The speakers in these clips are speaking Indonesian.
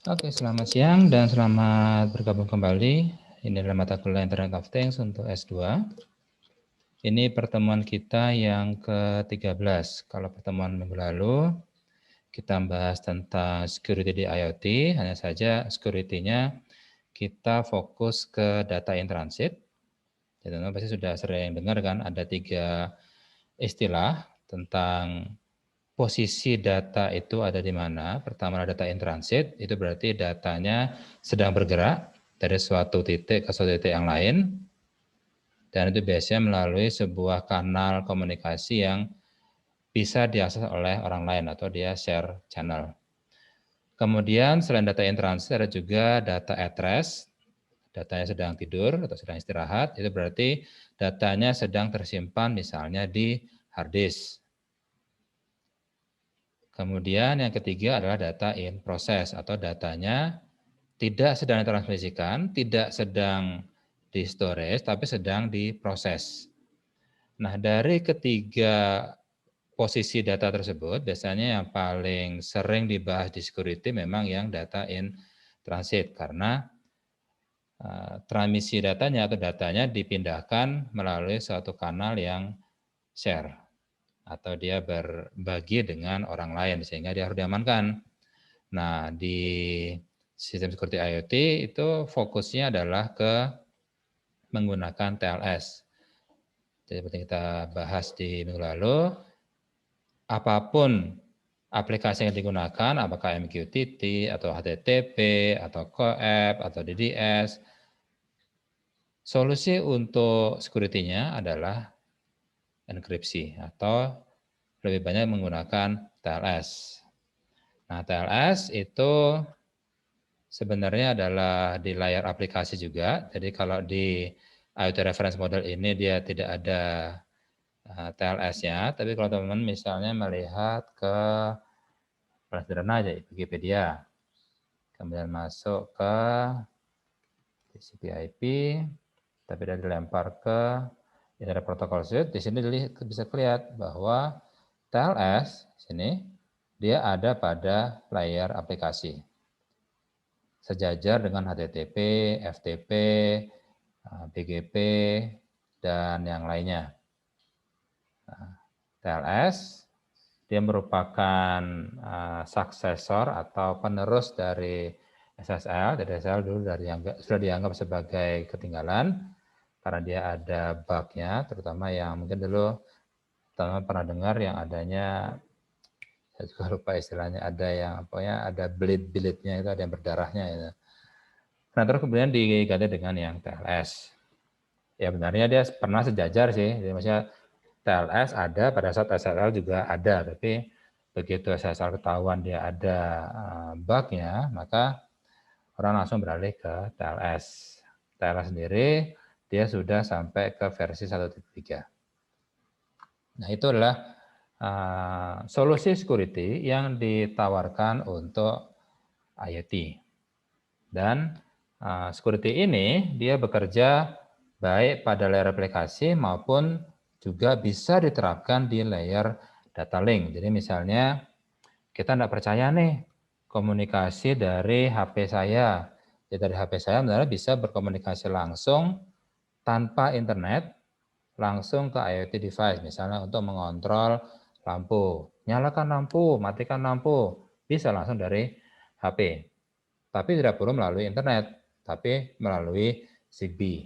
Oke, selamat siang dan selamat bergabung kembali. Ini adalah mata kuliah Internet of Things untuk S2. Ini pertemuan kita yang ke-13. Kalau pertemuan minggu lalu, kita bahas tentang security di IoT, hanya saja security-nya kita fokus ke data in transit. Jadi teman-teman pasti sudah sering dengar kan, ada 3 istilah tentang posisi data itu ada di mana. Pertama data in transit, itu berarti datanya sedang bergerak dari suatu titik ke suatu titik yang lain. Dan itu biasanya melalui sebuah kanal komunikasi yang bisa diakses oleh orang lain atau dia share channel. Kemudian selain data in transit ada juga data at rest, datanya sedang tidur atau sedang istirahat, itu berarti datanya sedang tersimpan misalnya di hard disk. Kemudian yang ketiga adalah data in process atau datanya tidak sedang ditransmisikan, tidak sedang di storage, tapi sedang diproses. Nah, dari ketiga posisi data tersebut, biasanya yang paling sering dibahas di security memang yang data in transit, karena transmisi datanya atau datanya dipindahkan melalui suatu kanal yang share atau dia berbagi dengan orang lain sehingga dia harus diamankan. Nah, di sistem security IoT itu fokusnya adalah ke menggunakan TLS. Jadi seperti kita bahas di minggu lalu, apapun aplikasi yang digunakan, apakah MQTT atau HTTP atau CoAP atau DDS, solusi untuk security-nya adalah enkripsi atau lebih banyak menggunakan TLS. Nah, TLS itu sebenarnya adalah di layar aplikasi juga. Jadi kalau di IoT reference model ini dia tidak ada TLS-nya, tapi kalau teman-teman misalnya melihat ke paling sederhana aja Wikipedia, kemudian masuk ke TCP IP, tapi dia dilempar ke Internet Protocol Suite, di sini bisa kelihatan bahwa TLS sini dia ada pada layar aplikasi. Sejajar dengan HTTP, FTP, BGP, dan yang lainnya. TLS dia merupakan suksesor atau penerus dari SSL. Jadi SSL dulu sudah dianggap sebagai ketinggalan karena dia ada bug-nya, terutama yang mungkin dulu teman-teman pernah dengar yang adanya, saya juga lupa istilahnya, ada yang ada bleed-bleednya itu, ada yang berdarahnya itu. Nah, terus kemudian diganti dengan yang TLS. Ya benarnya dia pernah sejajar sih, jadi maksudnya TLS ada pada saat SSL juga ada, tapi begitu SSL ketahuan dia ada bug-nya, maka orang langsung beralih ke TLS. TLS sendiri dia sudah sampai ke versi 1.3. Nah, itu adalah solusi security yang ditawarkan untuk IoT. Dan security ini dia bekerja baik pada layar aplikasi maupun juga bisa diterapkan di layar data link. Jadi misalnya kita tidak percaya nih komunikasi dari HP saya. Jadi dari HP saya sebenarnya bisa berkomunikasi langsung tanpa internet, langsung ke IoT device, misalnya untuk mengontrol lampu. Nyalakan lampu, matikan lampu, bisa langsung dari HP. Tapi tidak perlu melalui internet, tapi melalui Zigbee.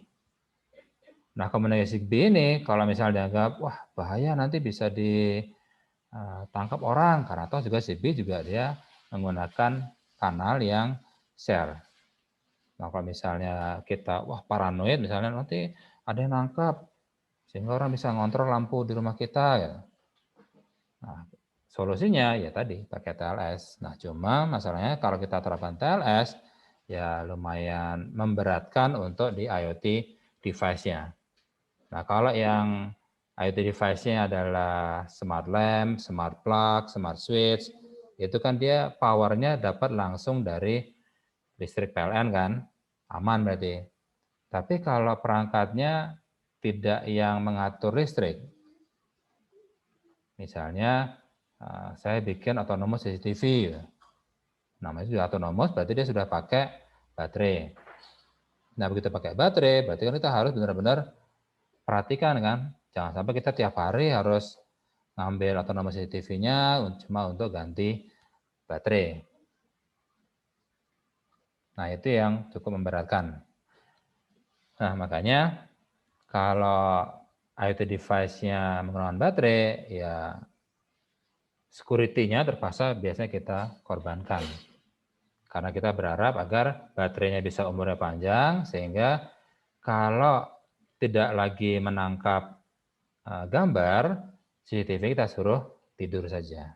Nah, komunikasi Zigbee ini kalau misalnya dianggap, wah bahaya nanti bisa ditangkap orang, karena toh juga Zigbee juga dia menggunakan kanal yang share. Nah, kalau misalnya kita, wah paranoid misalnya nanti ada yang nangkap, sehingga orang bisa ngontrol lampu di rumah kita. Ya. Nah, solusinya ya tadi pakai TLS. Nah, cuma masalahnya kalau kita terapkan TLS, ya lumayan memberatkan untuk di IoT device-nya. Nah, kalau yang IoT device-nya adalah smart lamp, smart plug, smart switch, itu kan dia power-nya dapat langsung dari listrik PLN kan, aman berarti. Tapi kalau perangkatnya tidak yang mengatur listrik, misalnya saya bikin otonomous CCTV, namanya sudah autonomous, berarti dia sudah pakai baterai. Nah, begitu pakai baterai, berarti kan kita harus benar-benar perhatikan kan, jangan sampai kita tiap hari harus ngambil autonomous CCTV-nya cuma untuk ganti baterai. Nah, itu yang cukup memberatkan. Nah, makanya kalau IoT device-nya menggunakan baterai, ya security-nya terpaksa biasanya kita korbankan. Karena kita berharap agar baterainya bisa umurnya panjang, sehingga kalau tidak lagi menangkap gambar, CCTV kita suruh tidur saja.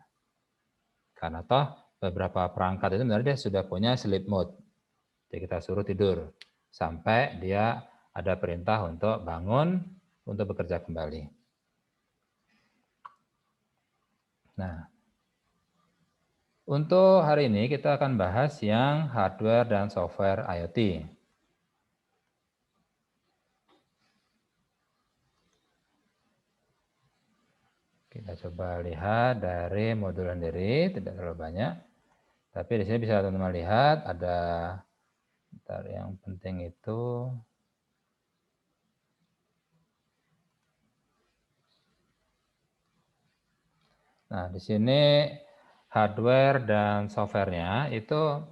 Karena toh beberapa perangkat itu sebenarnya dia sudah punya sleep mode. Jadi kita suruh tidur sampai dia ada perintah untuk bangun untuk bekerja kembali. Nah, untuk hari ini kita akan bahas yang hardware dan software IoT. Kita coba lihat dari modul sendiri, tidak terlalu banyak. Tapi di sini bisa teman-teman lihat ada yang penting itu. Nah, di sini hardware dan softwarenya itu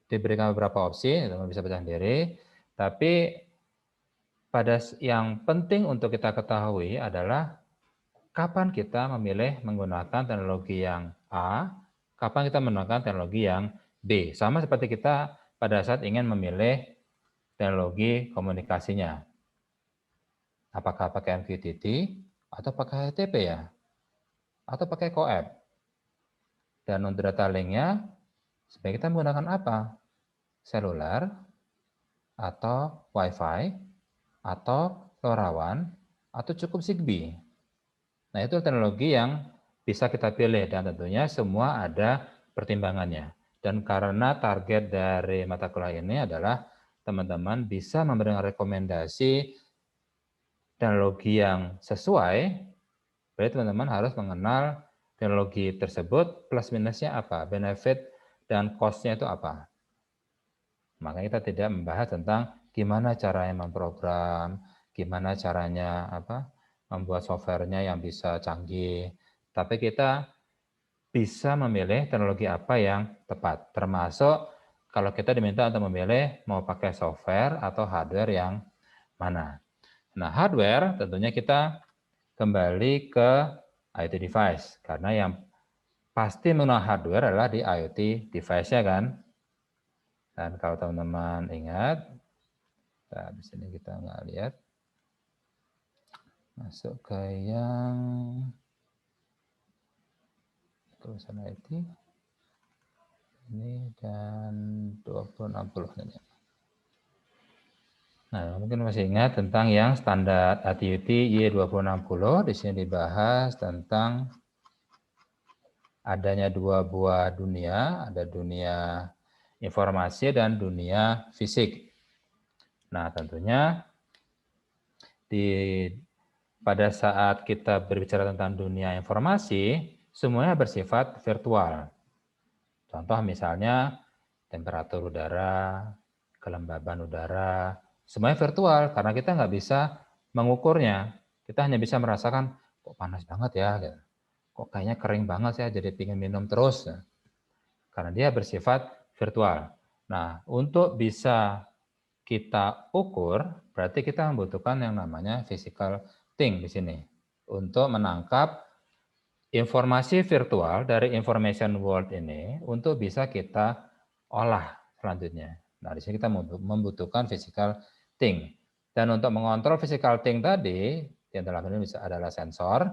diberikan beberapa opsi, teman bisa baca sendiri. Tapi pada yang penting untuk kita ketahui adalah kapan kita memilih menggunakan teknologi yang A, kapan kita menggunakan teknologi yang B. Sama seperti kita pada saat ingin memilih teknologi komunikasinya. Apakah pakai MQTT atau pakai HTTP ya? Atau pakai coax. Dan untuk data linknya, sebaiknya kita menggunakan apa? Seluler, atau Wi-Fi, atau LoRaWAN, atau cukup Zigbee. Nah, itu teknologi yang bisa kita pilih dan tentunya semua ada pertimbangannya. Dan karena target dari mata kuliah ini adalah teman-teman bisa memberikan rekomendasi teknologi yang sesuai, berarti teman-teman harus mengenal teknologi tersebut plus minusnya apa, benefit dan cost-nya itu apa. Makanya kita tidak membahas tentang gimana caranya memprogram, gimana caranya membuat softwarenya yang bisa canggih. Tapi kita bisa memilih teknologi apa yang tepat. Termasuk kalau kita diminta untuk memilih mau pakai software atau hardware yang mana. Nah, hardware tentunya kita kembali ke IoT device. Karena yang pasti menggunakan hardware adalah di IoT device-nya kan. Dan kalau teman-teman ingat, nah, di sini kita nggak lihat. Masuk ke yang tulisan IT. Ini dan 2060 ini. Nah, mungkin masih ingat tentang yang standar IoT Y2060. Di sini dibahas tentang adanya dua buah dunia, ada dunia informasi dan dunia fisik. Nah, tentunya pada saat kita berbicara tentang dunia informasi, semuanya bersifat virtual. Contoh misalnya temperatur udara, kelembaban udara, semuanya virtual karena kita nggak bisa mengukurnya. Kita hanya bisa merasakan kok panas banget ya, kok kayaknya kering banget ya, jadi pingin minum terus. Karena dia bersifat virtual. Nah, untuk bisa kita ukur, berarti kita membutuhkan yang namanya physical thing di sini untuk menangkap informasi virtual dari information world ini untuk bisa kita olah selanjutnya. Nah, di sini kita membutuhkan physical thing. Dan untuk mengontrol physical thing tadi, yang dalam ini bisa adalah sensor,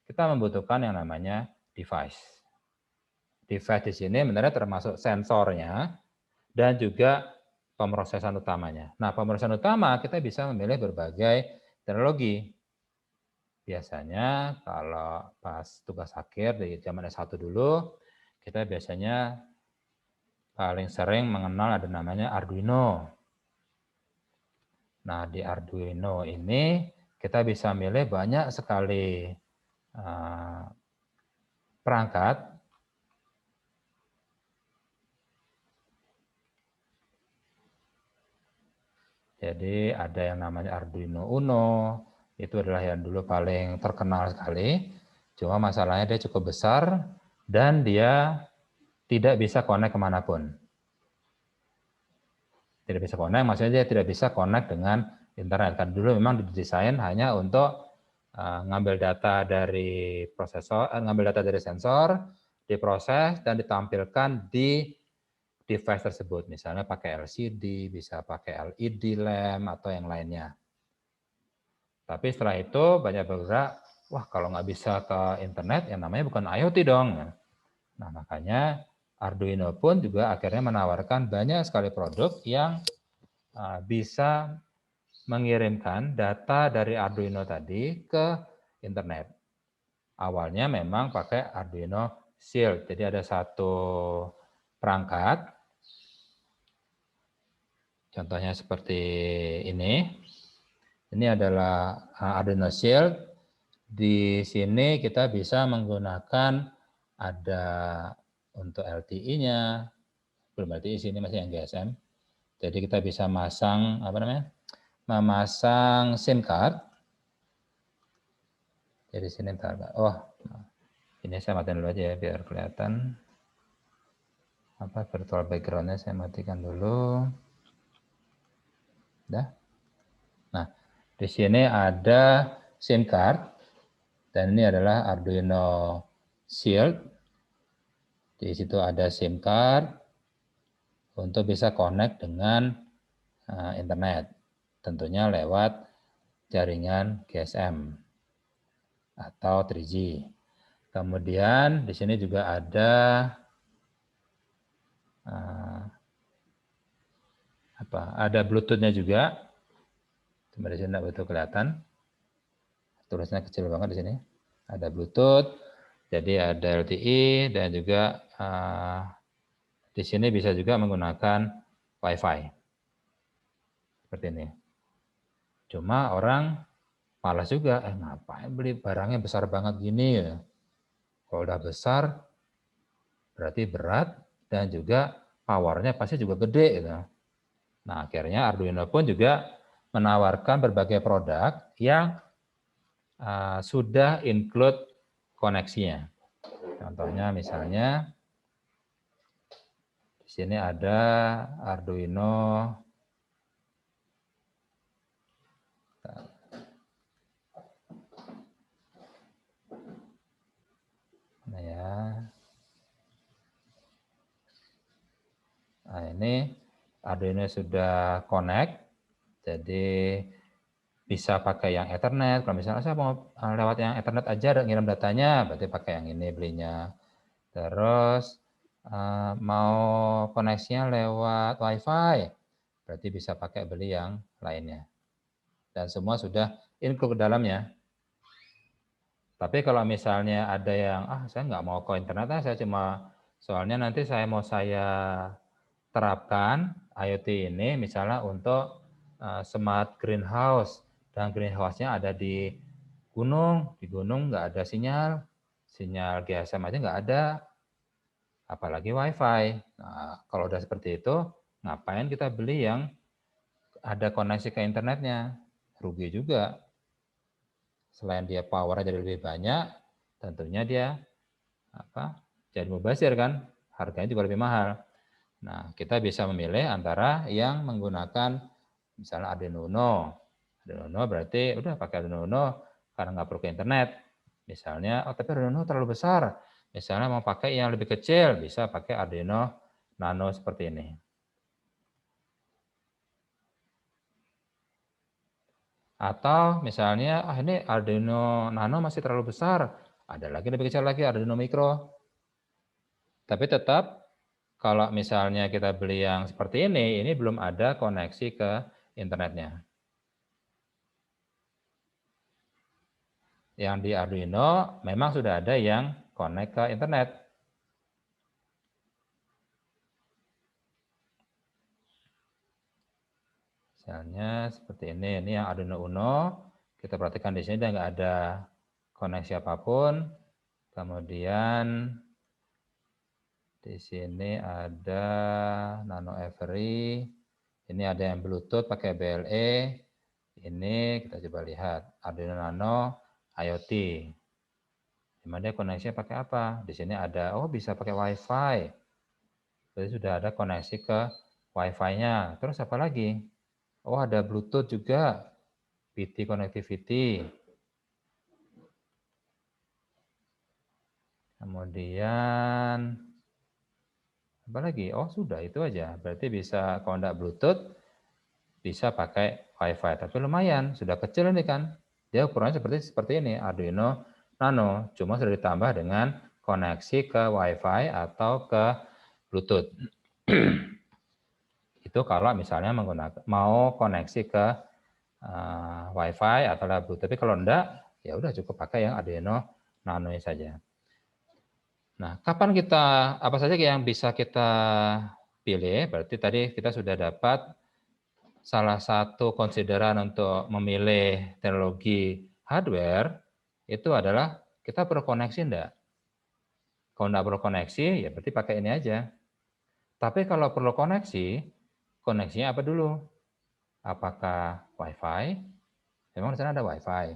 kita membutuhkan yang namanya device. Device di sini sebenarnya termasuk sensornya dan juga pemrosesan utamanya. Nah, pemrosesan utama kita bisa memilih berbagai teknologi. Biasanya kalau pas tugas akhir di zaman S1 dulu, kita biasanya paling sering mengenal ada namanya Arduino. Nah, di Arduino ini kita bisa milih banyak sekali perangkat Jadi ada yang namanya Arduino Uno, itu adalah yang dulu paling terkenal sekali. Cuma masalahnya dia cukup besar dan dia tidak bisa connect kemanapun. Tidak bisa connect, maksudnya dia tidak bisa connect dengan internet. Kan dulu memang didesain hanya untuk ngambil data dari prosesor, ngambil data dari sensor, diproses dan ditampilkan di device tersebut. Misalnya pakai LCD, bisa pakai LED lamp atau yang lainnya. Tapi setelah itu banyak bergerak, wah kalau nggak bisa ke internet, yang namanya bukan IoT dong. Nah makanya Arduino pun juga akhirnya menawarkan banyak sekali produk yang bisa mengirimkan data dari Arduino tadi ke internet. Awalnya memang pakai Arduino Shield, jadi ada satu perangkat, contohnya seperti ini. Ini adalah Arduino Shield. Di sini kita bisa menggunakan ada untuk LTE-nya, belum LTE sini masih yang GSM. Jadi kita bisa masang memasang SIM card. Jadi sini bentar, oh ini saya matiin dulu aja ya biar kelihatan. Apa virtual background-nya saya matikan dulu. Dah. Nah, di sini ada SIM card dan ini adalah Arduino Shield. Di situ ada SIM card untuk bisa connect dengan internet, tentunya lewat jaringan GSM atau 3G. Kemudian di sini juga ada ada Bluetooth-nya juga. Cuma di sini tidak betul kelihatan. Tulisnya kecil banget di sini. Ada Bluetooth, jadi ada LTE dan juga di sini bisa juga menggunakan Wi-Fi. Seperti ini. Cuma orang malas juga, ngapain beli barangnya besar banget gini ya. Kalau udah besar, berarti berat dan juga powernya pasti juga gede. Gitu. Nah akhirnya Arduino pun juga menawarkan berbagai produk yang sudah include koneksinya. Contohnya misalnya di sini ada Arduino Nah ini Arduino sudah connect, jadi bisa pakai yang Ethernet. Kalau misalnya saya mau lewat yang Ethernet aja dan ngirim datanya, berarti pakai yang ini belinya. Terus mau koneksinya lewat Wi-Fi, berarti bisa pakai beli yang lainnya. Dan semua sudah include ke dalamnya. Tapi kalau misalnya ada yang, saya nggak mau ke internet, saya cuma, soalnya nanti saya mau terapkan IoT ini misalnya untuk smart greenhouse, dan greenhouse-nya ada di gunung nggak ada sinyal GSM aja nggak ada, apalagi WiFi. Nah, kalau udah seperti itu, ngapain kita beli yang ada koneksi ke internetnya? Rugi juga. Selain dia power jadi lebih banyak, tentunya dia jadi mubazir kan, harganya juga lebih mahal. Nah, kita bisa memilih antara yang menggunakan misalnya Arduino Uno. Arduino Uno berarti udah pakai Arduino Uno karena nggak perlu ke internet. Misalnya, tapi Arduino Uno terlalu besar. Misalnya mau pakai yang lebih kecil, bisa pakai Arduino Nano seperti ini. Atau misalnya, ini Arduino Nano masih terlalu besar. Ada lagi lebih kecil lagi, Arduino Micro. Tapi tetap kalau misalnya kita beli yang seperti ini belum ada koneksi ke internetnya. Yang di Arduino memang sudah ada yang connect ke internet. Misalnya seperti ini yang Arduino Uno. Kita perhatikan di sini dia nggak ada koneksi apapun. Kemudian di sini ada Nano Every, Ini ada yang Bluetooth pakai BLE. Ini kita coba lihat Arduino Nano IoT. Dimana dia koneksinya pakai apa? Di sini ada, oh bisa pakai WiFi. Jadi sudah ada koneksi ke WiFi-nya. Terus apa lagi? Oh ada Bluetooth juga, PT connectivity. Kemudian apa lagi? Oh sudah itu aja. Berarti bisa kalau enggak Bluetooth bisa pakai WiFi. Tapi lumayan, sudah kecil ini kan. Dia ukurannya seperti ini, Arduino Nano. Cuma sudah ditambah dengan koneksi ke WiFi atau ke Bluetooth. Itu kalau misalnya menggunakan mau koneksi ke WiFi atau Bluetooth. Tapi kalau enggak, ya udah cukup pakai yang Arduino Nano saja. Nah, kapan kita apa saja yang bisa kita pilih? Berarti tadi kita sudah dapat salah satu konsideran untuk memilih teknologi hardware itu adalah kita perlu koneksi enggak? Kalau enggak perlu koneksi, ya berarti pakai ini aja. Tapi kalau perlu koneksi, koneksinya apa dulu? Apakah WiFi? Memang di sana ada WiFi.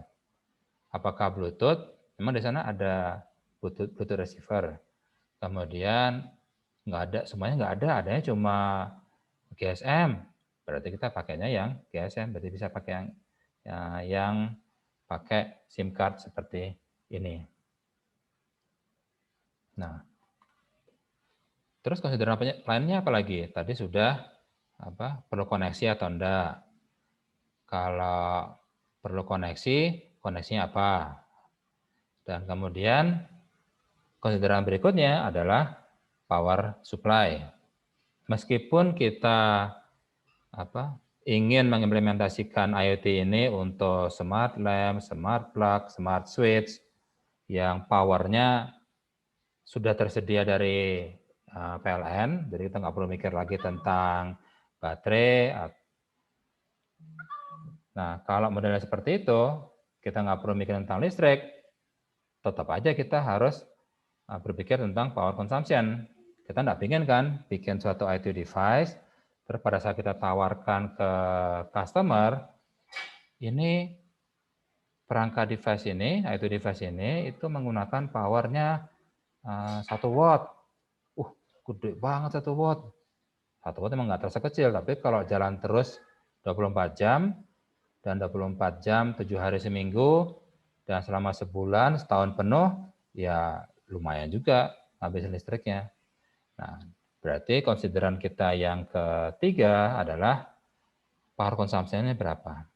Apakah Bluetooth? Memang di sana ada Bluetooth receiver. Kemudian nggak ada, semuanya nggak ada, adanya cuma GSM. Berarti kita pakainya yang GSM, berarti bisa pakai yang pakai SIM card seperti ini. Nah, terus konsideran lainnya apa lagi? Tadi sudah perlu koneksi atau enggak. Kalau perlu koneksi, koneksinya apa? Dan kemudian konsideran berikutnya adalah power supply. Meskipun kita ingin mengimplementasikan IoT ini untuk smart lamp, smart plug, smart switch yang powernya sudah tersedia dari PLN, jadi kita nggak perlu mikir lagi tentang baterai. Nah, kalau modelnya seperti itu, kita nggak perlu mikir tentang listrik, tetap aja kita harus berpikir tentang power consumption. Kita nggak ingin kan bikin suatu IoT device, terus pada saat kita tawarkan ke customer, ini perangkat device ini, IoT device ini itu menggunakan powernya 1 watt. Gede banget 1 watt. 1 watt memang nggak terasa kecil, tapi kalau jalan terus 24 jam, dan 24 jam 7 hari seminggu, dan selama sebulan, setahun penuh, ya lumayan juga habis listriknya. Nah, berarti konsideran kita yang ketiga adalah power consumption-nya berapa.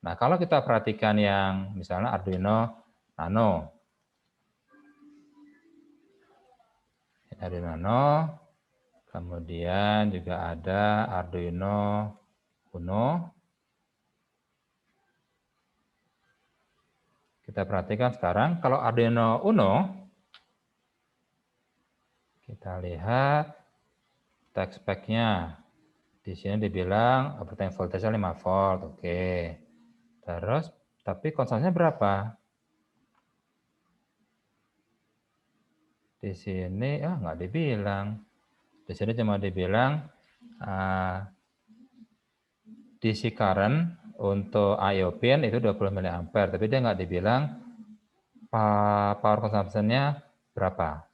Nah, kalau kita perhatikan yang misalnya Arduino Nano. Arduino Nano, kemudian juga ada Arduino Uno. Kita perhatikan sekarang, kalau Arduino Uno, kita lihat tech spec-nya. Di sini dibilang operating voltage-nya 5 volt, oke. Terus, tapi konsumsinya berapa? Di sini, nggak dibilang. Di sini cuma dibilang DC current untuk IO pin itu 20 mA, tapi dia nggak dibilang power consumption-nya berapa.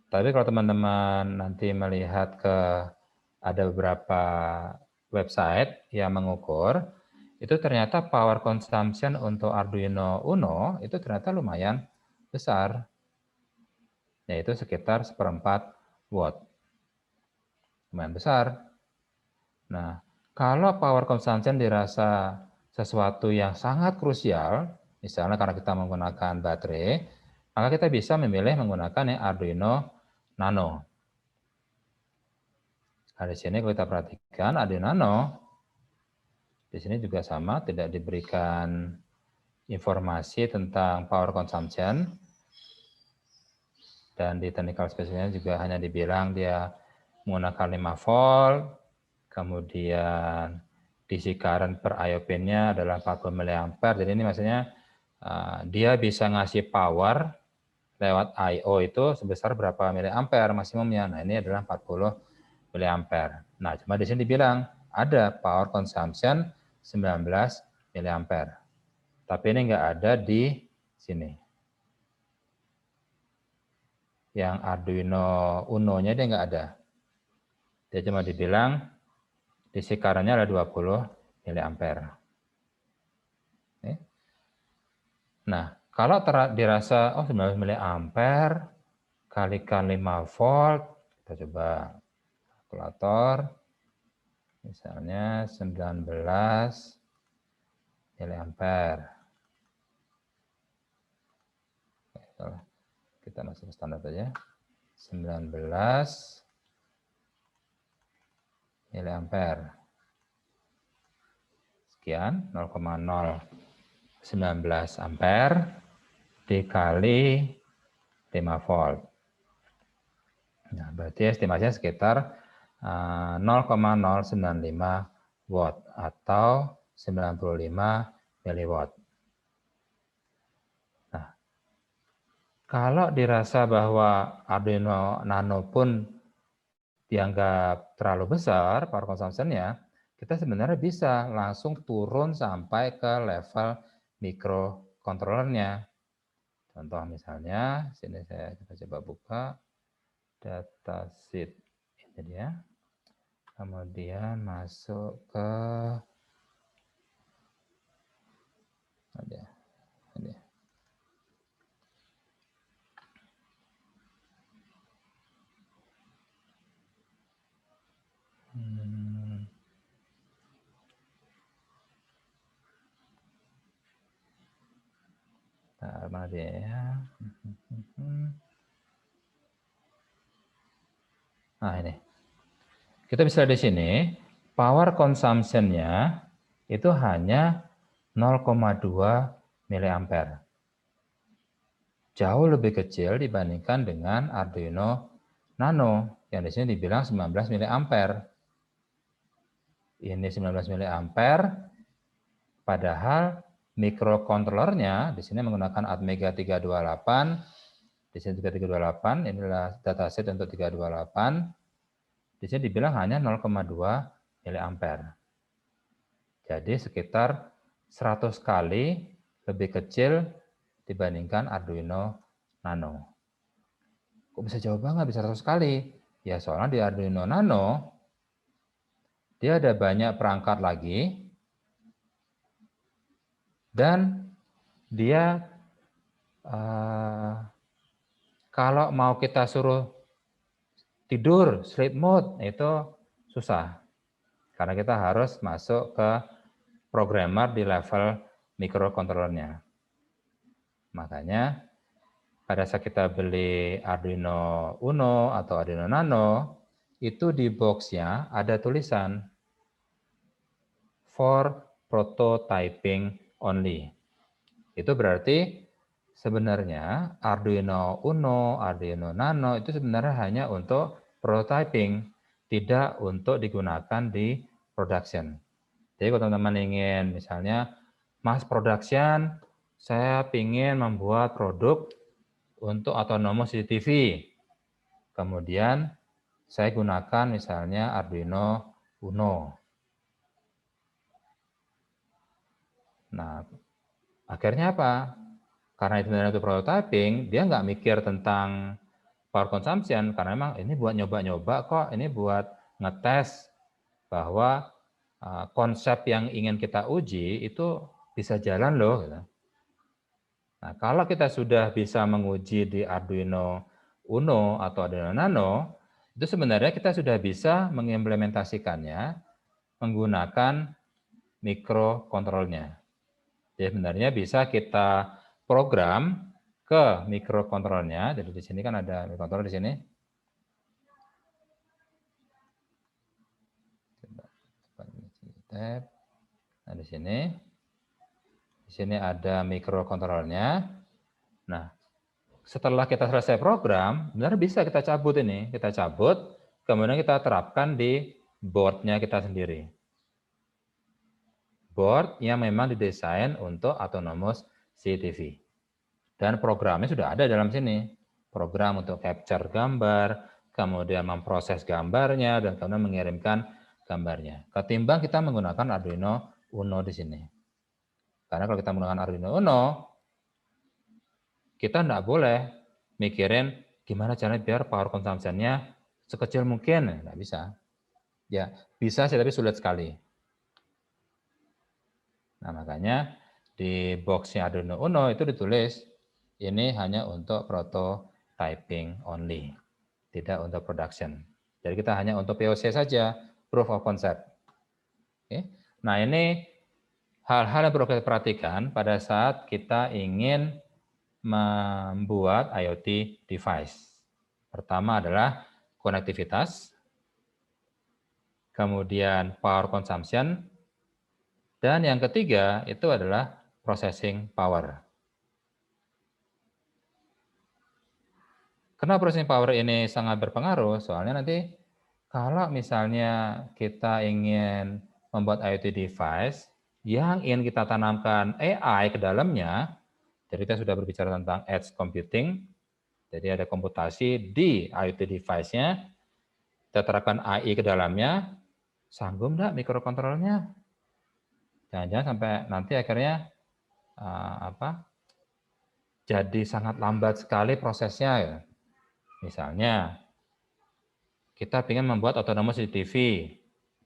Tapi kalau teman-teman nanti melihat ada beberapa website yang mengukur, itu ternyata power consumption untuk Arduino Uno itu ternyata lumayan besar, yaitu sekitar 1/4 watt. Lumayan besar. Nah, kalau power consumption dirasa sesuatu yang sangat krusial, misalnya karena kita menggunakan baterai, maka kita bisa memilih menggunakan yang Arduino Nano. Nah, di sini kalau kita perhatikan Arduino Nano, di sini juga sama, tidak diberikan informasi tentang power consumption, dan di technical specification juga hanya dibilang dia menggunakan 5 volt, kemudian DC current per IO pin-nya adalah 40 mA. Jadi ini maksudnya dia bisa ngasih power lewat I/O itu sebesar berapa miliampere maksimumnya. Nah, ini adalah 40 mA. Nah, cuma di sini dibilang ada power consumption 19 mA. Tapi ini nggak ada di sini. Yang Arduino Uno-nya dia nggak ada. Dia cuma dibilang DC current-nya ada 20 mA. Nah, kalau dirasa 19 mA kalikan 5 volt, kita coba kalkulator, misalnya 19 mA. Kita masuk standar saja. 19 mA. Sekian 0,019 ampere dikali 5 volt. Nah, berarti estimasinya sekitar 0,095 watt atau 95 miliwatt. Nah, kalau dirasa bahwa Arduino Nano pun dianggap terlalu besar power consumption-nya, kita sebenarnya bisa langsung turun sampai ke level microcontroller-nya. Contoh misalnya, sini kita coba buka datasheet ini dia. Kemudian masuk ke ini. Mana dia ya? Nah ini, kita bisa di sini power consumption-nya itu hanya 0,2 mA. Jauh lebih kecil dibandingkan dengan Arduino Nano yang di sini dibilang 19 mA. Ini 19 mA, padahal microcontrollernya di sini menggunakan Atmega 328, di sini juga 328, inilah dataset untuk 328. Di sini dibilang hanya 0,2 mA. Jadi sekitar 100 kali lebih kecil dibandingkan Arduino Nano. Kok bisa jauh banget, bisa 100 kali? Ya soalnya di Arduino Nano, dia ada banyak perangkat lagi, dan dia kalau mau kita suruh tidur, sleep mode, itu susah. Karena kita harus masuk ke programmer di level microcontrollernya. Makanya pada saat kita beli Arduino Uno atau Arduino Nano, itu di box-nya ada tulisan for prototyping only. Itu berarti sebenarnya Arduino Uno, Arduino Nano itu sebenarnya hanya untuk prototyping, tidak untuk digunakan di production. Jadi kalau teman-teman ingin misalnya mass production, saya ingin membuat produk untuk autonomous CCTV. Kemudian saya gunakan misalnya Arduino Uno. Nah, akhirnya apa? Karena itu untuk prototyping, dia nggak mikir tentang power consumption, karena memang ini buat nyoba-nyoba kok, ini buat ngetes bahwa konsep yang ingin kita uji itu bisa jalan loh. Nah, kalau kita sudah bisa menguji di Arduino Uno atau Arduino Nano, itu sebenarnya kita sudah bisa mengimplementasikannya menggunakan microcontrollernya. Jadi sebenarnya bisa kita program ke microcontrollernya. Jadi di sini kan ada microcontroller di sini. Nah di sini ada microcontrollernya. Nah setelah kita selesai program, benar bisa kita cabut ini, kita cabut, kemudian kita terapkan di boardnya kita sendiri. Board yang memang didesain untuk autonomous CCTV. Dan programnya sudah ada dalam sini. Program untuk capture gambar, kemudian memproses gambarnya, dan kemudian mengirimkan gambarnya. Ketimbang kita menggunakan Arduino Uno di sini. Karena kalau kita menggunakan Arduino Uno, kita tidak boleh mikirin gimana caranya biar power consumption-nya sekecil mungkin. Nggak bisa. Ya, bisa sih, tapi sulit sekali. Nah, makanya di box-nya Arduino Uno itu ditulis, ini hanya untuk prototyping only, tidak untuk production. Jadi kita hanya untuk POC saja, proof of concept. Oke. Nah, ini hal-hal yang perlu kita perhatikan pada saat kita ingin membuat IoT device. Pertama adalah konektivitas, kemudian power consumption, dan yang ketiga itu adalah processing power. Kenapa processing power ini sangat berpengaruh? Soalnya nanti kalau misalnya kita ingin membuat IoT device yang ingin kita tanamkan AI ke dalamnya, jadi kita sudah berbicara tentang edge computing, jadi ada komputasi di IoT device-nya, kita terapkan AI ke dalamnya, sanggup enggak mikrokontrolernya? Jangan-jangan sampai nanti akhirnya jadi sangat lambat sekali prosesnya. Ya. Misalnya, kita ingin membuat autonomous CCTV,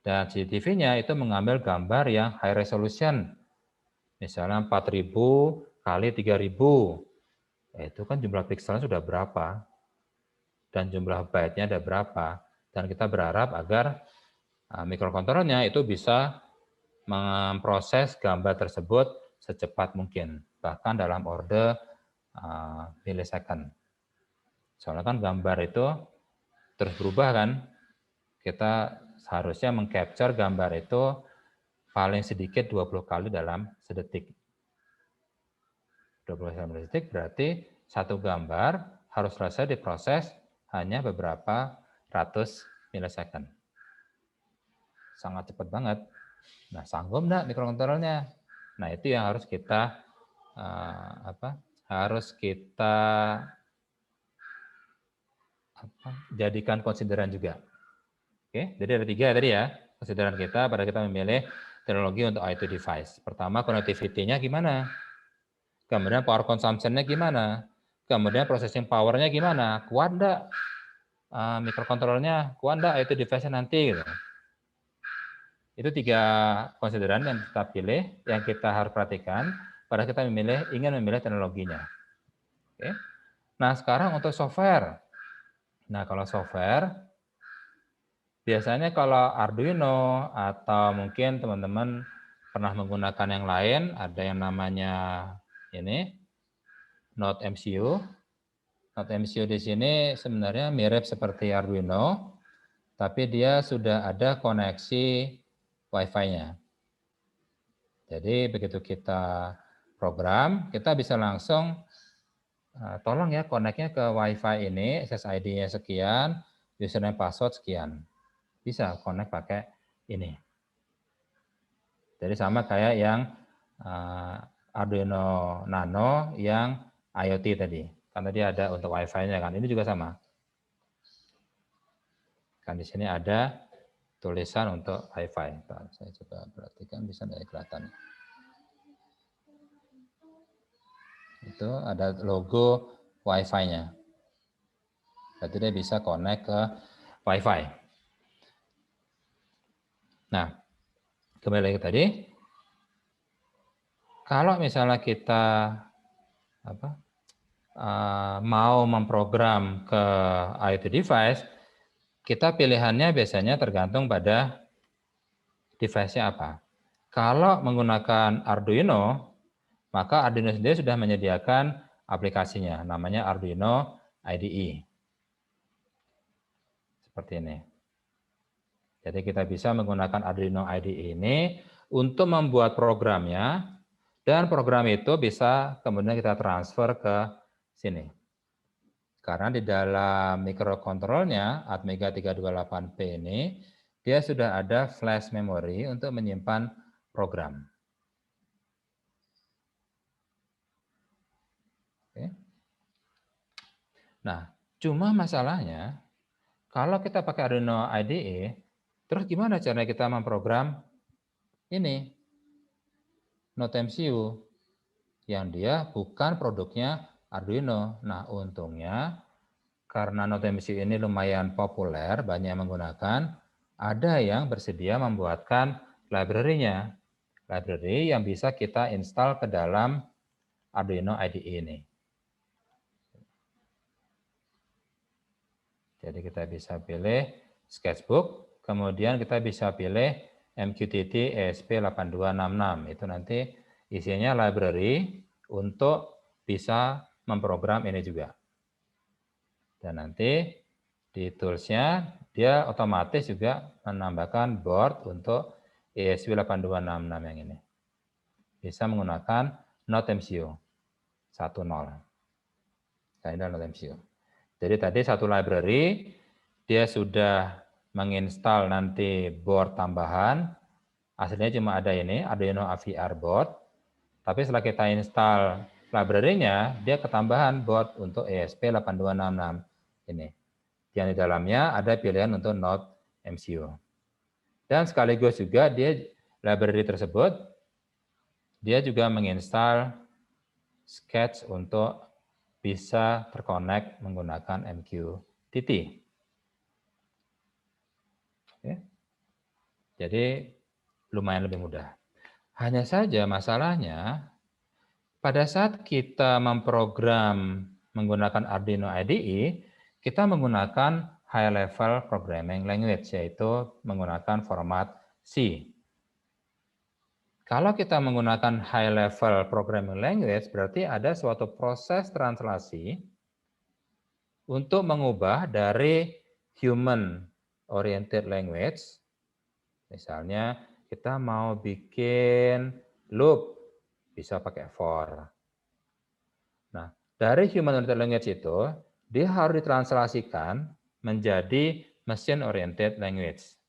dan CCTV-nya itu mengambil gambar yang high resolution, misalnya 4000 kali 3000. Itu kan jumlah pikselnya sudah berapa, dan jumlah byte-nya ada berapa, dan kita berharap agar mikrokontrolernya itu bisa memproses gambar tersebut secepat mungkin, bahkan dalam order millisecond. Soalnya kan gambar itu terus berubah kan, kita seharusnya mengcapture gambar itu paling sedikit 20 kali dalam sedetik. 20 kali dalam sedetik berarti satu gambar harus selesai diproses hanya beberapa ratus millisecond. Sangat cepat banget. Nah, sanggup enggak mikrokontrolernya? Nah, itu yang harus kita jadikan konsideran juga. Oke, jadi ada 3 tadi ya, konsideran kita pada kita memilih teknologi untuk IoT device. Pertama, connectivity-nya gimana? Kemudian power consumption-nya gimana? Kemudian processing power-nya gimana? Kuat enggak mikrokontrolernya? Kuat enggak IoT device-nya nanti? Gitu. Itu 3 konsideran yang kita pilih, yang kita harus perhatikan pada kita ingin memilih teknologinya. Oke. Nah, sekarang untuk software. Nah, kalau software, biasanya kalau Arduino atau mungkin teman-teman pernah menggunakan yang lain, ada yang namanya ini, Node MCU. Node MCU di sini sebenarnya mirip seperti Arduino, tapi dia sudah ada koneksi Wi-Fi-nya. Jadi begitu kita program, kita bisa langsung tolong ya connect-nya ke Wi-Fi ini, SSID-nya sekian, username password sekian. Bisa connect pakai ini. Jadi sama kayak yang Arduino Nano yang IoT tadi. Karena dia ada untuk Wi-Fi-nya kan. Ini juga sama. Kan di sini ada tulisan untuk Wi-Fi. Saya coba perhatikan bisa nggak kelihatan. Itu ada logo Wi-Fi-nya. Berarti dia bisa connect ke Wi-Fi. Nah, kembali lagi tadi, kalau misalnya kita mau memprogram ke IoT device, kita pilihannya biasanya tergantung pada device-nya apa. Kalau menggunakan Arduino, maka Arduino sendiri sudah menyediakan aplikasinya, namanya Arduino IDE. Seperti ini. Jadi kita bisa menggunakan Arduino IDE ini untuk membuat programnya, dan program itu bisa kemudian kita transfer ke sini. Karena di dalam mikrokontrolnya Atmega 328P ini, dia sudah ada flash memory untuk menyimpan program. Oke. Nah, cuma masalahnya, kalau kita pakai Arduino IDE, Terus gimana caranya kita memprogram ini NodeMCU yang dia bukan produknya Arduino. Nah, untungnya karena NodeMCU ini lumayan populer, banyak yang menggunakan, ada yang bersedia membuatkan library-nya. Library yang bisa kita install ke dalam Arduino IDE ini. Jadi kita bisa pilih Sketchbook, kemudian kita bisa pilih MQTT ESP8266. Itu nanti isinya library untuk bisa memprogram ini juga. Dan nanti di tools-nya dia otomatis juga menambahkan board untuk ESP8266 yang ini. Bisa menggunakan NodeMCU 10. Nah, ini adalah NodeMCU. Jadi tadi satu library, dia sudah menginstal nanti board tambahan, aslinya cuma ada ini, Arduino AVR board, tapi setelah kita install library-nya, dia ketambahan board untuk ESP8266 ini. Yang di dalamnya ada pilihan untuk NodeMCU. Dan sekaligus juga dia library tersebut, dia juga menginstal Sketch untuk bisa terkonek menggunakan MQTT. Oke. Jadi lumayan lebih mudah. Hanya saja masalahnya pada saat kita memprogram menggunakan Arduino IDE, kita menggunakan high level programming language, yaitu menggunakan format C. Kalau kita menggunakan high level programming language, berarti ada suatu proses translasi untuk mengubah dari human oriented language, misalnya kita mau bikin loop, bisa pakai for. Nah, dari human oriented language itu, dia harus ditranslasikan menjadi machine oriented language,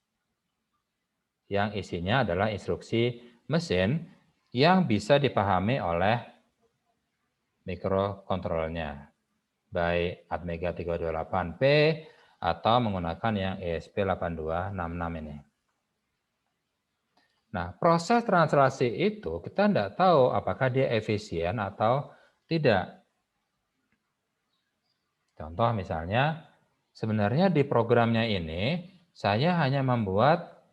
yang isinya adalah instruksi mesin yang bisa dipahami oleh microcontrollernya, baik Atmega 328P atau menggunakan yang ESP8266 ini. Nah, proses translasi itu kita tidak tahu apakah dia efisien atau tidak. Contoh misalnya, sebenarnya di programnya ini saya hanya membuat,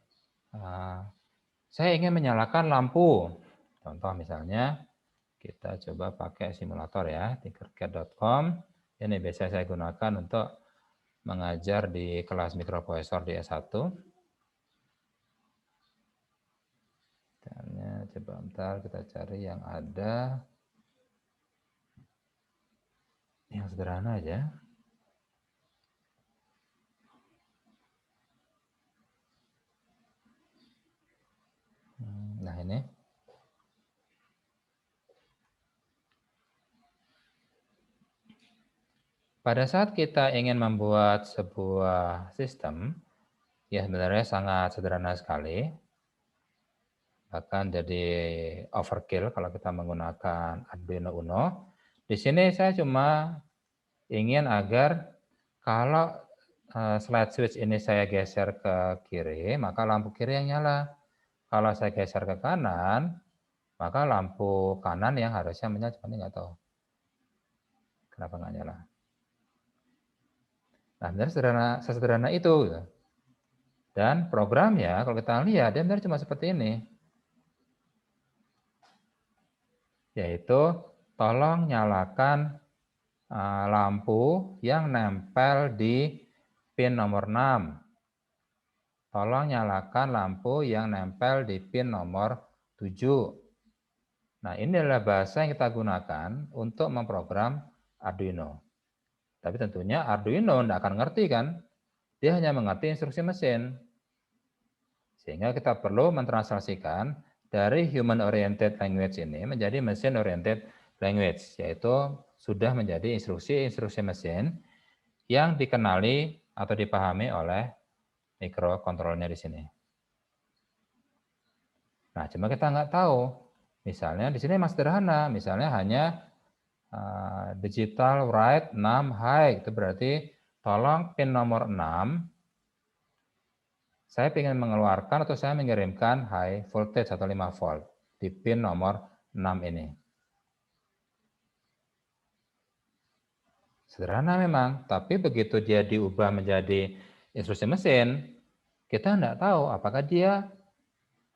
saya ingin menyalakan lampu. Contoh misalnya, kita coba pakai simulator ya, tinkercad.com. Ini biasa saya gunakan untuk mengajar di kelas mikroprosesor di S1. Coba bentar kita cari yang ada yang sederhana aja. Nah ini. Pada saat kita ingin membuat sebuah sistem, ya sebenarnya sangat sederhana sekali. Bahkan jadi overkill kalau kita menggunakan Arduino Uno. Di sini saya cuma ingin agar kalau slide switch ini saya geser ke kiri, maka lampu kiri yang nyala. Kalau saya geser ke kanan, maka lampu kanan yang harusnya menyala, cuma nggak tahu kenapa nggak nyala. Nah, benar sesederhana itu. Dan programnya, kalau kita lihat, dia benar cuma seperti ini. Yaitu, tolong nyalakan lampu yang nempel di pin nomor 6. Tolong nyalakan lampu yang nempel di pin nomor 7. Nah, ini adalah bahasa yang kita gunakan untuk memprogram Arduino. Tapi tentunya Arduino tidak akan ngerti kan? Dia hanya mengerti instruksi mesin. Sehingga kita perlu mentranslasikan dari human oriented language ini menjadi machine oriented language, yaitu sudah menjadi instruksi-instruksi mesin yang dikenali atau dipahami oleh mikrokontrolnya di sini. Nah, cuma kita nggak tahu. Misalnya di sini masih sederhana, misalnya hanya digital write 6 high, itu berarti tolong pin nomor 6 saya ingin mengeluarkan atau saya mengirimkan high voltage atau 5 volt di pin nomor 6 ini. Sederhana memang, tapi begitu dia diubah menjadi instruksi mesin, kita tidak tahu apakah dia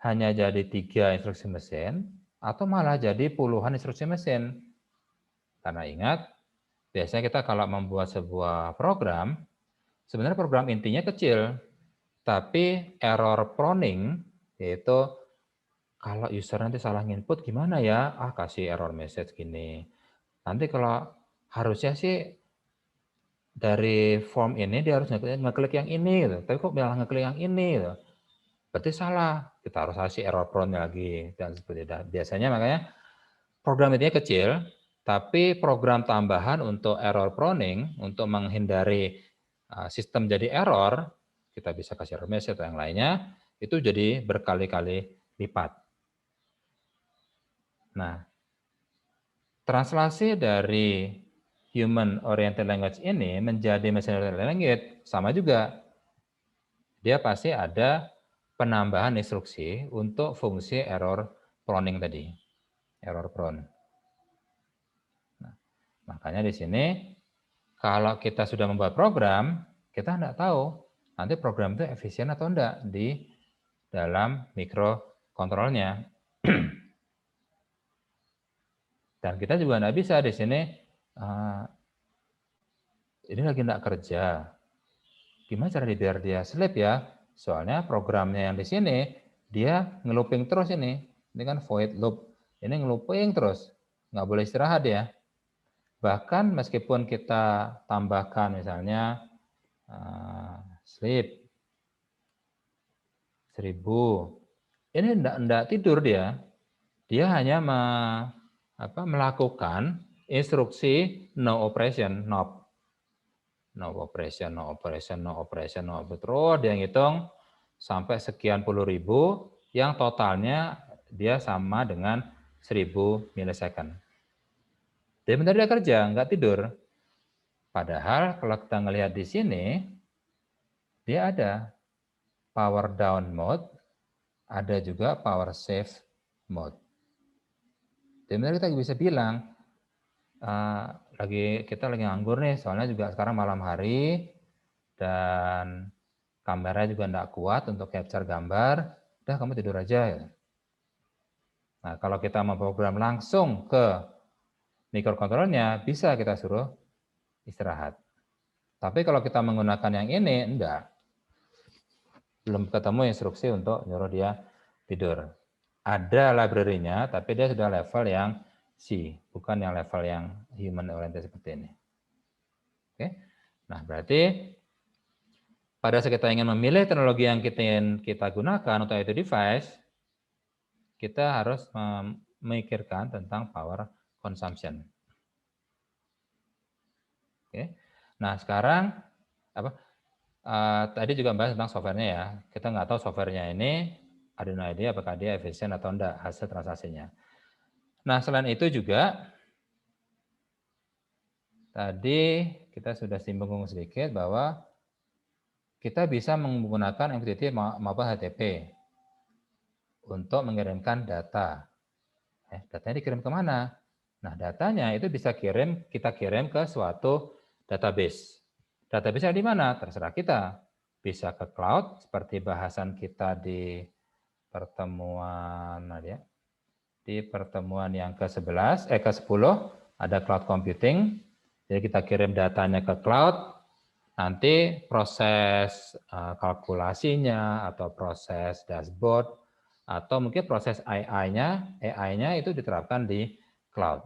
hanya jadi 3 instruksi mesin atau malah jadi puluhan instruksi mesin. Karena ingat, biasanya kita kalau membuat sebuah program, sebenarnya program intinya kecil, tapi error proning, yaitu kalau user nanti salah input gimana ya? Kasih error message gini. Nanti kalau harusnya sih dari form ini dia harus ngeklik yang ini, gitu. Tapi kok malah ngeklik yang ini, gitu. Berarti salah. Kita harus kasih error prone lagi dan seperti itu. Biasanya makanya program intinya kecil, tapi program tambahan untuk error proning, untuk menghindari sistem jadi error, kita bisa kasih error message atau yang lainnya, itu jadi berkali-kali lipat. Nah, translasi dari human oriented language ini menjadi machine oriented language sama juga. Dia pasti ada penambahan instruksi untuk fungsi error proning tadi, error prone. Nah, makanya di sini kalau kita sudah membuat program, kita tidak tahu nanti program itu efisien atau enggak di dalam mikrokontrolnya. Dan kita juga tidak bisa di sini, ini lagi tidak kerja. Gimana cara biar dia sleep ya? Soalnya programnya yang di sini, dia ngelooping terus ini. Ini kan void loop. Ini ngelooping terus. Nggak boleh istirahat ya. Bahkan meskipun kita tambahkan misalnya sleep 1000, ini enggak tidur dia. Dia hanya melakukan instruksi no operation, no operation, no operation, no operation, no operation. Terus dia ngitung sampai sekian puluh ribu, yang totalnya dia sama dengan 1000 milisecond. Dia benar dia kerja, nggak tidur. Padahal kalau kita ngelihat di sini, dia ada power down mode, ada juga power save mode. Jadi benar kita bisa bilang, kita lagi nganggur nih, soalnya juga sekarang malam hari, dan kameranya juga tidak kuat untuk capture gambar, udah kamu tidur aja ya. Nah, kalau kita mau program langsung ke mikrokontrolnya, bisa kita suruh istirahat. Tapi kalau kita menggunakan yang ini, enggak. Belum ketemu instruksi untuk nyuruh dia tidur. Ada library-nya, tapi dia sudah level yang C, bukan yang level yang human oriented seperti ini. Oke. Nah, berarti pada saat kita ingin memilih teknologi yang kita gunakan untuk itu device, kita harus memikirkan tentang power consumption. Oke. Nah, sekarang tadi juga bahas tentang softwarenya ya. Kita nggak tahu softwarenya ini Arduino IDE apakah dia efisien atau enggak hasil transaksinya. Nah, selain itu juga tadi kita sudah singgung sedikit bahwa kita bisa menggunakan MQTT maupun HTTP untuk mengirimkan data. Datanya dikirim kemana? Nah, datanya itu bisa kita kirim ke suatu database. Database di mana? Terserah kita. Bisa ke cloud, seperti bahasan kita di pertemuan yang ke-10 ada cloud computing. Jadi kita kirim datanya ke cloud, nanti proses kalkulasinya atau proses dashboard atau mungkin proses AI-nya itu diterapkan di cloud.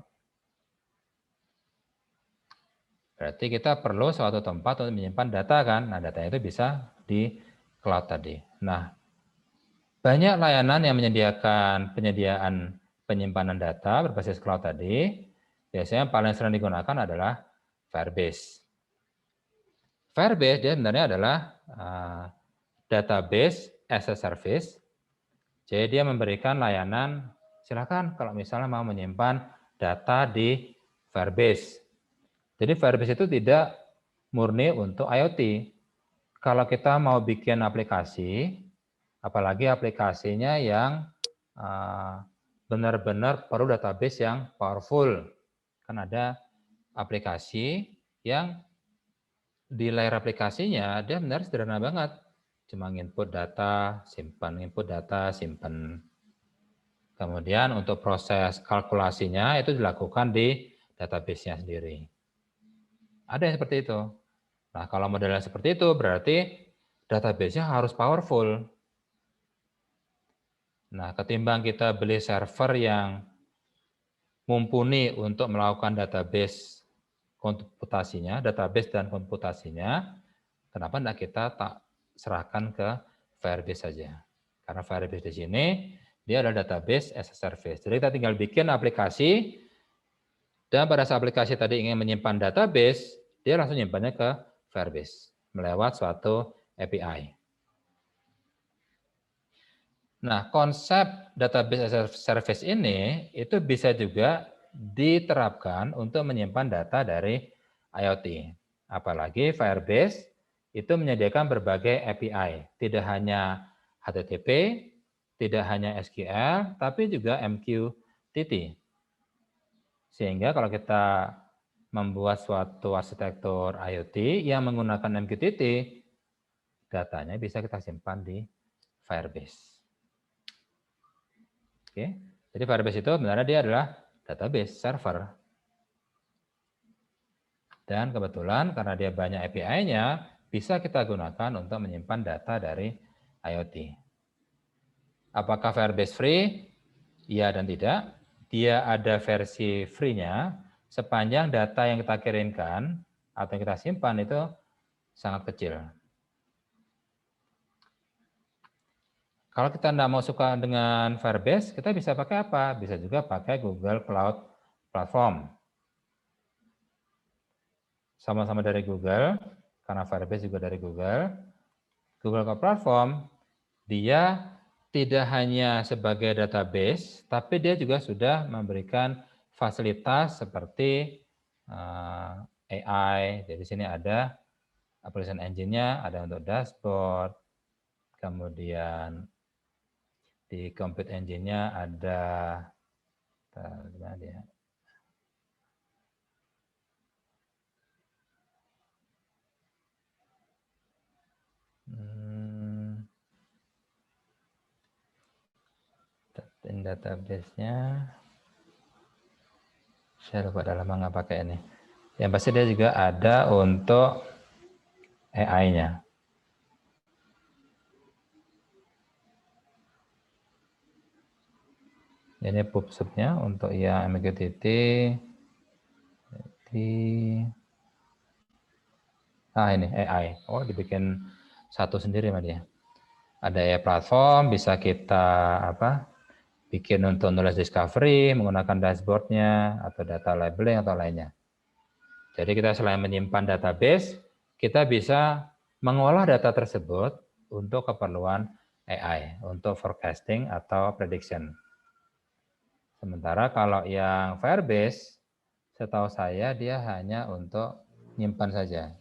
Berarti kita perlu suatu tempat untuk menyimpan data kan. Nah, datanya itu bisa di cloud tadi. Nah, banyak layanan yang menyediakan penyediaan penyimpanan data berbasis cloud tadi. Biasanya yang paling sering digunakan adalah Firebase. Firebase dia sebenarnya adalah database as a service. Jadi dia memberikan layanan, silakan kalau misalnya mau menyimpan data di Firebase. Jadi Firebase itu tidak murni untuk IoT. kalau kita mau bikin aplikasi, apalagi aplikasinya yang benar-benar perlu database yang powerful. Kan ada aplikasi yang di layar aplikasinya dia benar sederhana banget. Cuma input data, simpan, input data, simpan. Kemudian untuk proses kalkulasinya itu dilakukan di database-nya sendiri. Ada yang seperti itu. Nah, kalau modelnya seperti itu berarti database-nya harus powerful. Nah, ketimbang kita beli server yang mumpuni untuk melakukan database komputasinya, database dan komputasinya, kenapa tidak kita tak serahkan ke Firebase saja? Karena Firebase di sini dia adalah database as a service. Jadi kita tinggal bikin aplikasi, dan pada saat aplikasi tadi ingin menyimpan database, dia langsung nyimpannya ke Firebase melewat suatu API. Nah, konsep database as a service ini itu bisa juga diterapkan untuk menyimpan data dari IoT. Apalagi Firebase itu menyediakan berbagai API, tidak hanya HTTP, tidak hanya SQL, tapi juga MQTT. Sehingga kalau kita membuat suatu arsitektur IoT yang menggunakan MQTT, datanya bisa kita simpan di Firebase. Oke, jadi Firebase itu sebenarnya dia adalah database server. Dan kebetulan karena dia banyak API-nya, bisa kita gunakan untuk menyimpan data dari IoT. Apakah Firebase free? Iya dan tidak. Dia ada versi free-nya, sepanjang data yang kita kirimkan atau yang kita simpan itu sangat kecil. Kalau kita tidak mau suka dengan Firebase, kita bisa pakai apa? Bisa juga pakai Google Cloud Platform. Sama-sama dari Google, karena Firebase juga dari Google. Google Cloud Platform, dia tidak hanya sebagai database, tapi dia juga sudah memberikan fasilitas seperti AI. Jadi di sini ada application engine-nya, ada untuk dashboard, kemudian di compute engine-nya ada, gimana dia? Database-nya, saya lupa dalam nggak pakai ini. Yang pasti dia juga ada untuk AI-nya. Ini PubSub-nya untuk yang MQTT. Nah ini AI. Oh dibikin satu sendiri sama dia. Ada AI platform, bisa kita bikin untuk nulis discovery, menggunakan dashboard-nya, atau data labeling, atau lainnya. Jadi kita selain menyimpan database, kita bisa mengolah data tersebut untuk keperluan AI, untuk forecasting atau prediction. Sementara kalau yang Firebase, setahu saya dia hanya untuk nyimpan saja.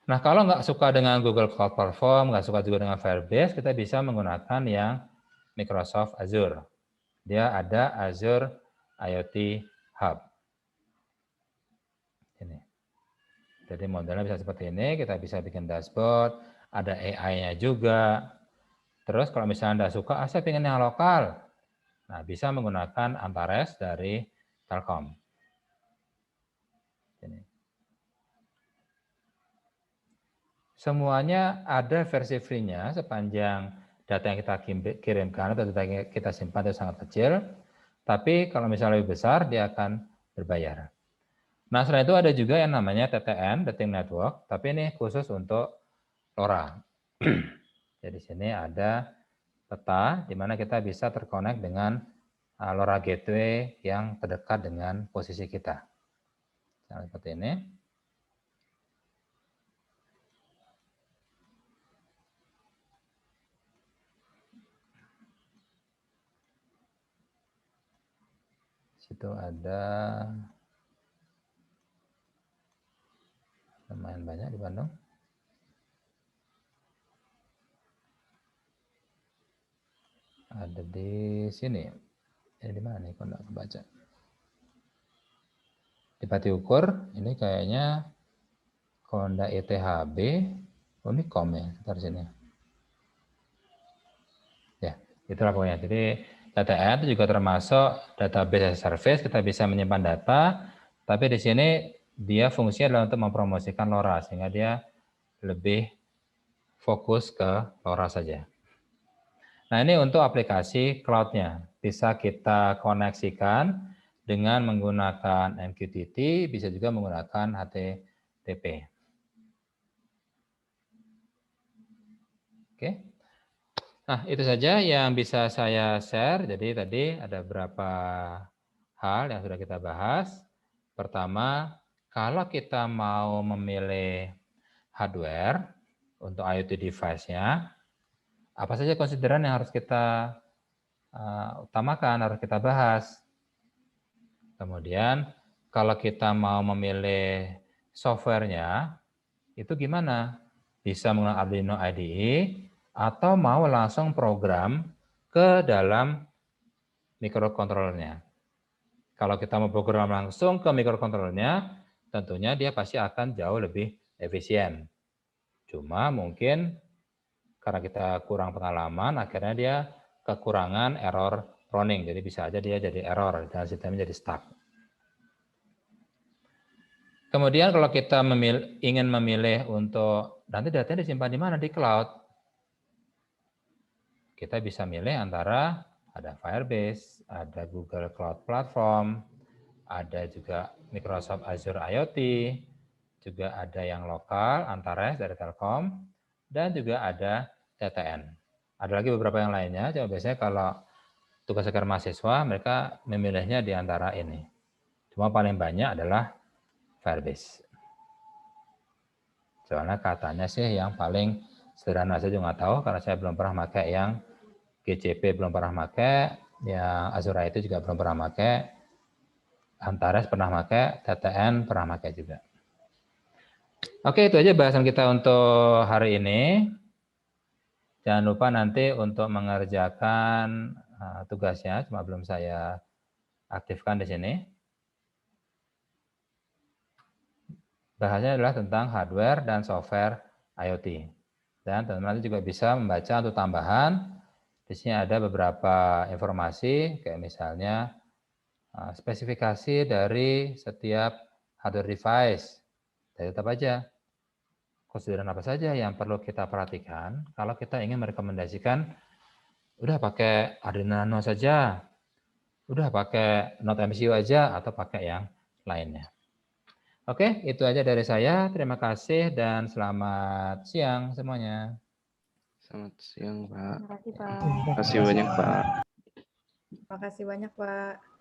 Nah, kalau nggak suka dengan Google Cloud Platform, nggak suka juga dengan Firebase, kita bisa menggunakan yang Microsoft Azure. Dia ada Azure IoT Hub. Ini. Jadi modelnya bisa seperti ini, kita bisa bikin dashboard, ada AI-nya juga. Terus kalau misalnya nggak suka, saya pengen yang lokal. Nah, bisa menggunakan Antares dari Telkom. Ini. Semuanya ada versi free-nya sepanjang data yang kita kirimkan atau data yang kita simpan itu sangat kecil. Tapi kalau misalnya lebih besar, dia akan berbayar. Nah, selain itu ada juga yang namanya TTN, Testing Network, tapi ini khusus untuk LoRa. Jadi sini ada peta di mana kita bisa terkonek dengan LoRa Gateway yang terdekat dengan posisi kita. Nah, seperti ini. Situ ada lumayan banyak di Bandung. ada di sini. Ini di mana nih? Kok nggak kebaca? Di Pati Ukur, ini kayaknya Honda ETHB, oh ini COM ya, sekitar sini. Ya, itulah pokoknya. Jadi DTN itu juga termasuk database as a service, kita bisa menyimpan data, tapi di sini dia fungsinya adalah untuk mempromosikan LoRa, sehingga dia lebih fokus ke LoRa saja. Nah, ini untuk aplikasi cloud-nya. Bisa kita koneksikan dengan menggunakan MQTT, bisa juga menggunakan HTTP. Oke. Nah, itu saja yang bisa saya share. Jadi tadi ada beberapa hal yang sudah kita bahas. Pertama, kalau kita mau memilih hardware untuk IoT device-nya, apa saja konsideran yang harus kita utamakan, harus kita bahas. Kemudian, kalau kita mau memilih softwarenya, itu gimana? Bisa menggunakan Arduino IDE, atau mau langsung program ke dalam microcontrollernya. Kalau kita mau program langsung ke microcontrollernya, tentunya dia pasti akan jauh lebih efisien. Cuma mungkin karena kita kurang pengalaman, akhirnya dia kekurangan error running. Jadi bisa aja dia jadi error dan sistemnya jadi stuck. Kemudian kalau kita ingin memilih untuk nanti datanya disimpan di mana? Di cloud. Kita bisa milih antara ada Firebase, ada Google Cloud Platform, ada juga Microsoft Azure IoT, juga ada yang lokal, Antares dari Telkom, dan juga ada TTN. Ada lagi beberapa yang lainnya, cuma biasanya kalau tugas akhir mahasiswa, mereka memilihnya di antara ini. Cuma paling banyak adalah Firebase. Soalnya katanya sih yang paling sederhana, saya juga nggak tahu, karena saya belum pernah pakai yang GCP, belum pernah pakai, yang Azure itu juga belum pernah pakai, Antares pernah pakai, TTN pernah pakai juga. Oke, itu aja bahasan kita untuk hari ini. Jangan lupa nanti untuk mengerjakan tugasnya, cuma belum saya aktifkan di sini. Bahasanya adalah tentang hardware dan software IoT. Dan teman-teman juga bisa membaca untuk tambahan. Di sini ada beberapa informasi, kayak misalnya spesifikasi dari setiap hardware device. Dan tetap aja, konsideran apa saja yang perlu kita perhatikan kalau kita ingin merekomendasikan, udah pakai Arduino Nano saja, udah pakai Node MCU aja, atau pakai yang lainnya. Oke, itu aja dari saya. Terima kasih dan selamat siang semuanya. Selamat siang, Pak. Terima kasih, Pak. Terima kasih banyak, Pak. Terima kasih banyak, Pak.